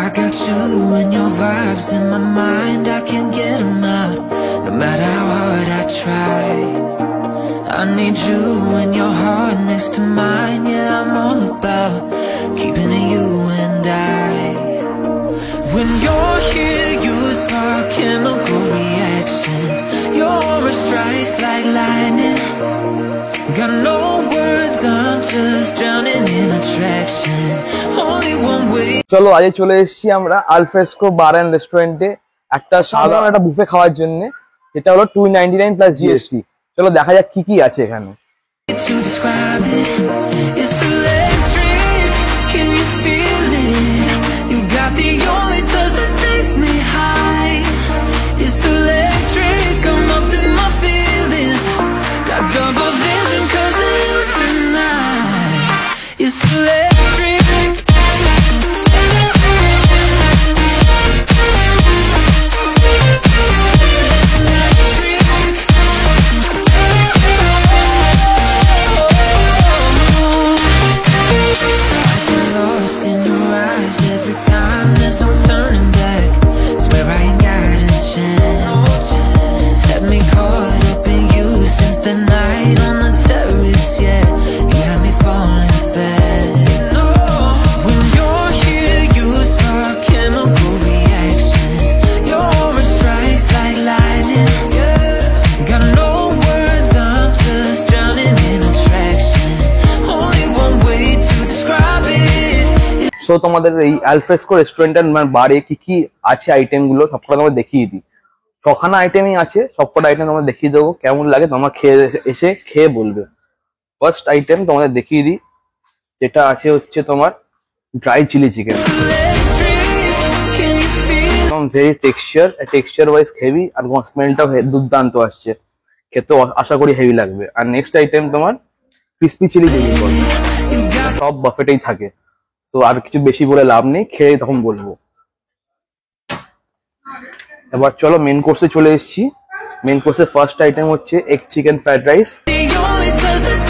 I got you and your vibes in my mind, I can't get them out, no matter how hard I try. I need you and your heart next to mine, yeah, I'm all about keeping it you and I. When you're here, you spark chemical reactions, your aura strikes like lightning. Got no words, I'm just drowning in attraction, only one way. চলো আজ চলে এসেছি আমরা আলফ্রেস্কো বার and রেস্টুরেন্টে একটা সাধারণ একটা buffet খাওয়ার জন্য, যেটা হলো 299 প্লাস জিএসটি। চলো দেখা যাক কি কি আছে এখানে। To describe it, it's electric, can you feel it? You got the only touch that takes me high. It's electric, I'm up in my feelings, got double vision 'cause of you tonight. It's electric. So তোমাদের এই আলফ্রেস্কো রেস্টুরেন্টের বারে কি কি আছে item গুলো সবকটা তোমাদের দেখিয়ে দিই। ছখানা আইটেমই আছে, সবকটা আইটেম তোমাদের দেখিয়ে দেবো, কেমন লাগে তোমরা এসে খেয়ে বলবে। ফার্স্ট আইটেম তোমাদের দেখিয়ে দিই, যেটা আছে হচ্ছে তোমার dry chilli chicken. Very texture wise heavy, আর স্মেলটাও দুর্দান্ত আসছে, খেতে আশা করি হেভি লাগবে। আর নেক্সট আইটেম তোমার ক্রিসপি চিলি বেবি কর্ন, সব বাফেটেই থাকে, তো আর কিছু বেশি বলে লাভ নেই, খেয়ে তখন বলবো। এবার চলো মেন কোর্সে চলে এসেছি। মেন কোর্সের ফার্স্ট আইটেম হচ্ছে egg chicken fried rice,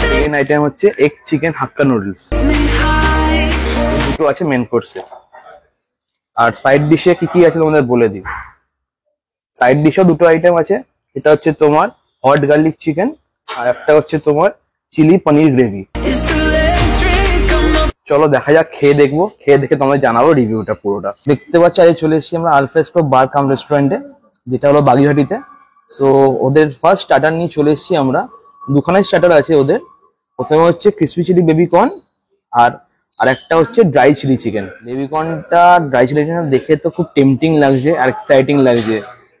second item হচ্ছে এগ চিকেন হাক্কা নুডলস, দুটো আছে মেন কোর্সে। আর সাইড ডিশে কি কি আছে তোমাদের বলে দিই। সাইড ডিশেও দুটো আইটেম আছে, এটা হচ্ছে তোমার হট গার্লিক চিকেন, আর একটা হচ্ছে তোমার চিলি পনির গ্রেভি। চলো দেখা যাক, খেয়ে দেখবো, খেয়ে দেখে তোমাদের জানাবো রিভিউটা পুরোটা। দেখতে পাচ্ছ আজ চলে এসেছি আমরা আলফ্রেস্কো বার কাম রেস্টুরেন্টে, যেটা হলো বাগিহাটিতে। সো ওদের ফার্স্ট স্টার্টার নিয়ে চলে এসেছি আমরা। দুখানাই স্টার্টার আছে ওদের, প্রথমে হচ্ছে ক্রিসপি চিলি বেবি কর্ন, আর একটা হচ্ছে ড্রাই চিলি চিকেন। বেবি কর্নটা ড্রাই চিলি চিকেন দেখে তো খুব টেম্পটিং লাগছে আর এক্সাইটিং লাগছে,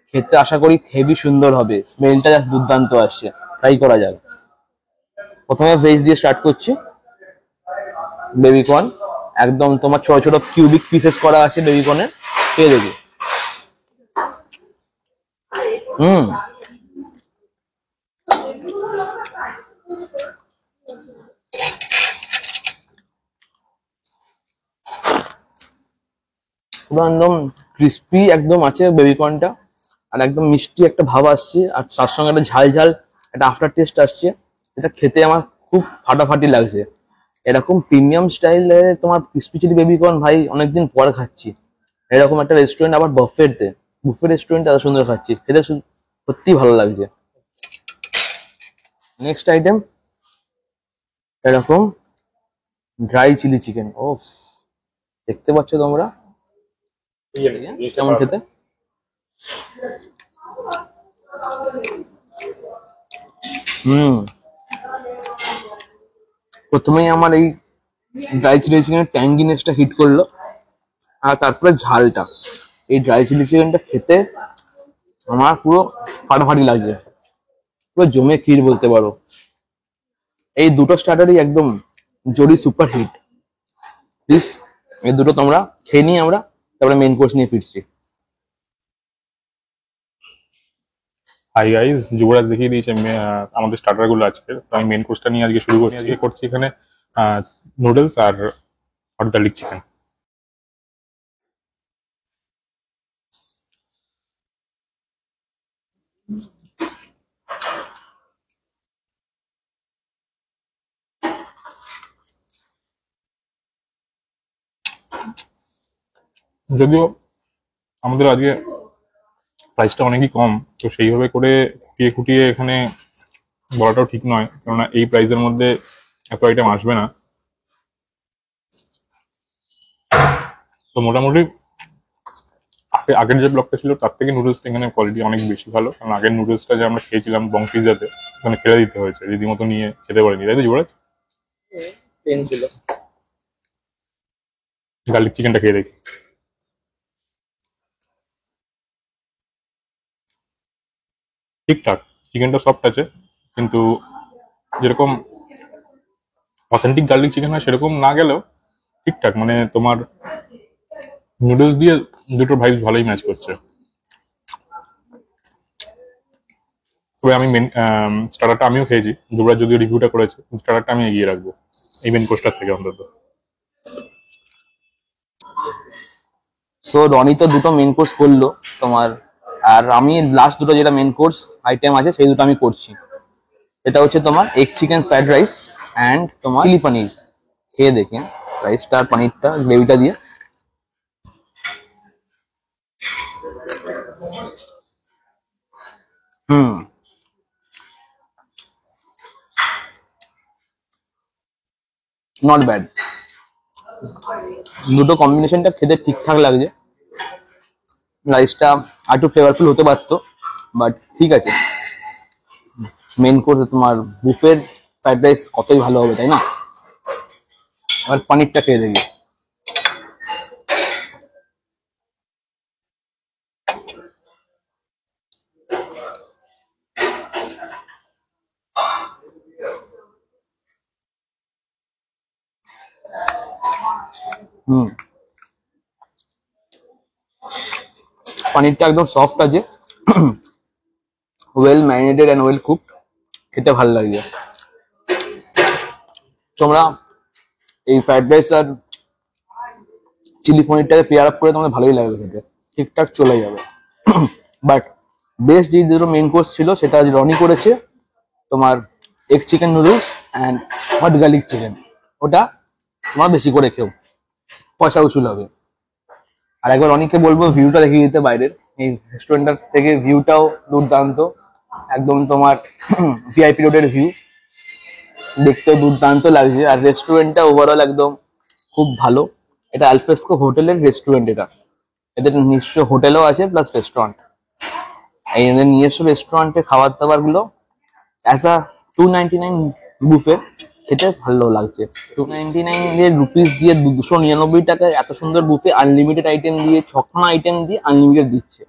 খেতে আশা করি হেভি সুন্দর হবে, স্মেলটা জাস্ট দুর্দান্ত আসছে। ট্রাই করা যাক। প্রথমে ভেজ দিয়ে স্টার্ট করছি। বেবি কর্ন একদম তোমার ছোট ছোট কিউবিক পিসেস করা আছে বেবি কর্নের, খেয়ে দেখি। পুরো একদম ক্রিস্পি একদম আছে বেবি কর্নটা, আর একদম মিষ্টি একটা ভাব আসছে, আর তার সঙ্গে একটা ঝাল ঝাল একটা আফটার টেস্ট আসছে। এটা খেতে আমার খুব ফাটাফাটি লাগছে। এরকম প্রিমিয়াম স্টাইলে তোমার ক্রিসপি চিলি বেবি কর্ন ভাই অনেকদিন পরে খাচ্ছি। এরকম একটা রেস্টুরেন্ট, আবার বুফে রেস্টুরেন্ট এত সুন্দর খাচ্ছি, খেতে সত্যি ভালো লাগছে। নেক্সট আইটেম এরকম ড্রাই চিলি চিকেন। ও দেখতে পাচ্ছ তোমরা কেমন খেতে। প্রথমেই আমার এই ড্রাই চিলি চিকেনের ট্যাঙ্গিনেসটা হিট করলো, আর তারপরে ঝালটা। এই ড্রাই চিলি চিকেনটা খেতে আমার পুরো ফাটাফাটি লাগছে, পুরো জমে ক্ষীর বলতে পারো। এই দুটো স্টার্টারই একদম জরি সুপার হিট। প্লিজ এই দুটো তোমরা খেয়ে নিয়ে আমরা তারপরে মেন কোর্স নিয়ে ফিরছি। হাই গাইস, যুবরাজ দেখিয়ে দিয়েছে আমাদের স্টার্টার গুলো আজকে। তো আমি মেন কোর্সটা নিয়ে আজকে শুরু করছি। করছি এখানে নুডলস আর হট গার্লিক চিকেন। যদিও আমাদের আজকে প্রাইসটা অনেকই কম, তো সেইভাবে করে খুঁটিয়ে খুঁটিয়ে এখানে বলাটাও ঠিক নয়, কেননা এই প্রাইসের মধ্যে এত আইটেম আসবে না। তো মোটামুটি আগের যে ব্লগটা ছিল তার থেকে নুডলসটা এখানে কোয়ালিটি অনেক বেশি ভালো, কারণ আগের নুডলসটা যে আমরা খেয়েছিলাম বং পিজাতে ওখানে ফেলে দিতে হয়েছে, রীতিমতো নিয়ে খেতে পারিনি, তাই তো যুবরাজ? পেন ছিল। গার্লিক চিকেনটা খেয়ে দেখি। ঠিকঠাক, চিকেনটা সফট আছে, কিন্তু যেরকম অথেন্টিক গার্লিক চিকেন হয় সেরকম না গেলেও ঠিকঠাক, মানে তোমার নুডলস দিয়ে দুটো ভাইবস ভালোই ম্যাচ করছে। তবে আমি মেন স্টার্টারটা আমিও খেয়েছি, যুবরাজ যদিও রিভিউটা করেছে, স্টার্টারটা আমি এগিয়ে রাখবো এই মেন কোর্সটার থেকে অন্তত। সো রনি তো দুটো মেন কোর্স করলো তোমার, আর আমি লাস্ট দুটো যেটা মেন কোর্স আইটেম আছে সেই দুটো আমি করছি। এটা হচ্ছে তোমার egg chicken fried rice and তোমার চিলি পনির। খেয়ে দেখে রাইসটা আর পনিরটা গ্রেভিটা দিয়ে। হুম, নট ব্যাড। দুটো কম্বিনেশনটা খেতে ঠিকঠাক লাগছে। রাইসটা আর একটু ফ্লেভারফুল হতে পারতো, বাট ঠিক আছে। মেন কোর্স তোমার বুফের ফ্রাইড রাইস কতই ভালো হবে, তাই না? আর পনিরটা খেয়ে দেখি। হুম, পনিরটা একদম সফট আছে, well marinated and well cooked. খেতে ভালো লাগছে। তোমরা এই ফ্রাইড রাইস আর চিলি পনিরটাকে পেয়ার আপ করে তোমাদের ভালোই লাগবে খেতে, ঠিকঠাক চলে যাবে। বাট বেস্ট যে দুটো মেন কোর্স ছিল সেটা আজ রনি করেছে, তোমার egg chicken noodles and hot garlic chicken. ওটা তোমার বেশি করে খেও, পয়সা উসুল হবে। আর একবার রনিকে বলবো ভিউটা দেখিয়ে দিতে বাইরের, এই রেস্টুরেন্টটার থেকে ভিউটাও দুর্দান্ত, একদম তোমার ভিআইপি রোডের ভিউ, দেখতেও দুর্দান্ত লাগছে। আর রেস্টুরেন্টটা ওভারঅল একদম খুব ভালো। এটা আলফ্রেস্কো হোটেলের রেস্টুরেন্ট। এটা এদের নিজস্ব হোটেলও আছে প্লাস রেস্টুরেন্ট। এই এদের নিজস্ব রেস্টুরেন্টে খাবার দাবার গুলো অ্যাজ আ 299 বুফে খেতে ভালো লাগছে। 299 রুপিস দিয়ে 299 টাকায় এত সুন্দর বুফে, আনলিমিটেড আইটেম দিয়ে, 6খানা আইটেম দিয়ে আনলিমিটেড দিচ্ছে।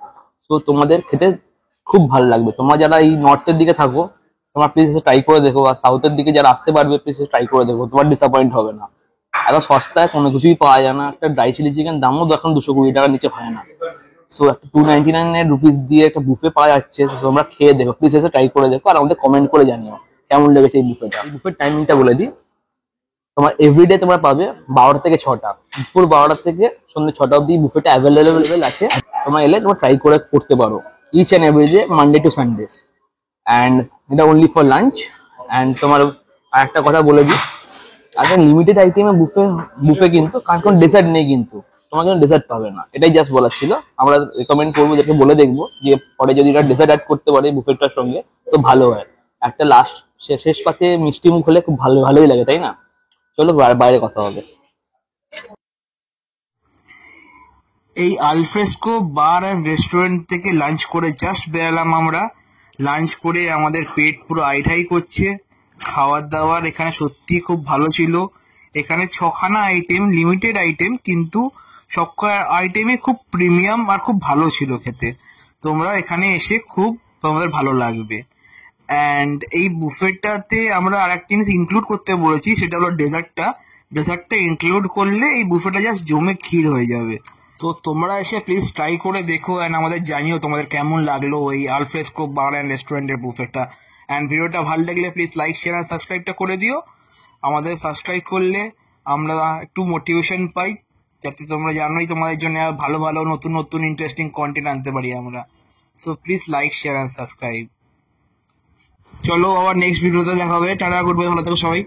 তো তোমাদের খেতে খুব ভালো লাগবে। তোমরা যারা এই নর্থের দিকে থাকো তোমরা প্লিজ এসে ট্রাই করে দেখো, আর সাউথের দিকে যারা আসতে পারবে প্লিজ ট্রাই করে দেখো, তোমার ডিসঅ্যাপয়েন্ট হবে না। এত সস্তায় কোনো কিছুই পাওয়া যায় না। একটা ড্রাই চিলি চিকেন দামও এখন 220 টাকার নিচে হয় না। সো একটা 299 রুপিস দিয়ে একটা বুফে পাওয়া যাচ্ছে, তোমরা খেয়ে দেখো, প্লিজ এসে ট্রাই করে দেখো, আর আমাদের কমেন্ট করে জানিও কেমন লেগেছে এই বুফেটা। এই বুফের টাইমিংটা বলে দিই, তোমার এভরিডে তোমরা পাবে 12টা থেকে 6টা, দুপুর 12টা থেকে সন্ধ্যে 6টা অব্দি বুফেটা অ্যাভেলেবেল আছে। তোমরা এলে তোমরা ট্রাই করে করতে পারো each and everyday, Monday to Sunday. And এটা অনলি ফর লাঞ্চ। অ্যান্ড তোমার আর একটা কথা বলে দিই, আচ্ছা লিমিটেড আইটেমে বুফে বুফে কিন্তু, কারণ কোনো ডেজার্ট নেই কিন্তু, তোমার কোনো ডেজার্ট পাবে না, এটাই জাস্ট বলার ছিল। আমরা রেকমেন্ড করবো, যাকে বলে দেখবো যে পরে যদি এটা ডেজার্ট অ্যাড করতে পারে বুফেটার সঙ্গে তো ভালো হয়। একটা লাস্ট শেষ পাতে মিষ্টি মুখ হলে খুব ভালোই লাগে, তাই না? চলো বাইরে কথা হবে। এই আলফ্রেস্কো বার অ্যান্ড রেস্টুরেন্ট থেকে লাঞ্চ করে জাস্ট বেরালাম আমরা। লাঞ্চ করে আমাদের পেট পুরো আইঠাই করছে। খাবার দাবার এখানে সত্যি খুব ভালো ছিল। এখানে 6খানা আইটেম, লিমিটেড আইটেম, কিন্তু সব আইটেমে খুব প্রিমিয়াম আর খুব ভালো ছিল খেতে। তোমরা এখানে এসে খুব তোমাদের ভালো লাগবে। অ্যান্ড এই বুফেটাতে আমরা আর একটা জিনিস ইনক্লুড করতে বলেছি, সেটা হলো ডেজার্টটা ইনক্লুড করলে এই বুফেটা জাস্ট জমে ক্ষীর হয়ে যাবে। তো তোমরা এসে প্লিজ ট্রাই করে দেখো অ্যান্ড আমাদের জানিও তোমাদের কেমন লাগলো এই আলফ্রেস্কো বার অ্যান্ড রেস্টুরেন্টের বুফেটা। অ্যান্ড ভিডিওটা ভালো লাগলে প্লিজ লাইক, শেয়ার অ্যান্ড সাবস্ক্রাইবটা করে দিও। আমাদের সাবস্ক্রাইব করলে আমরা একটু মোটিভেশন পাই, যাতে তোমরা জানোই তোমাদের জন্য ভালো ভালো নতুন নতুন ইন্টারেস্টিং কন্টেন্ট আনতে পারি আমরা। So please like, share and subscribe. চলো আবার নেক্সট ভিডিওতে দেখা হবে। টাটা, গুড বাই, ভালো থেকো সবাই।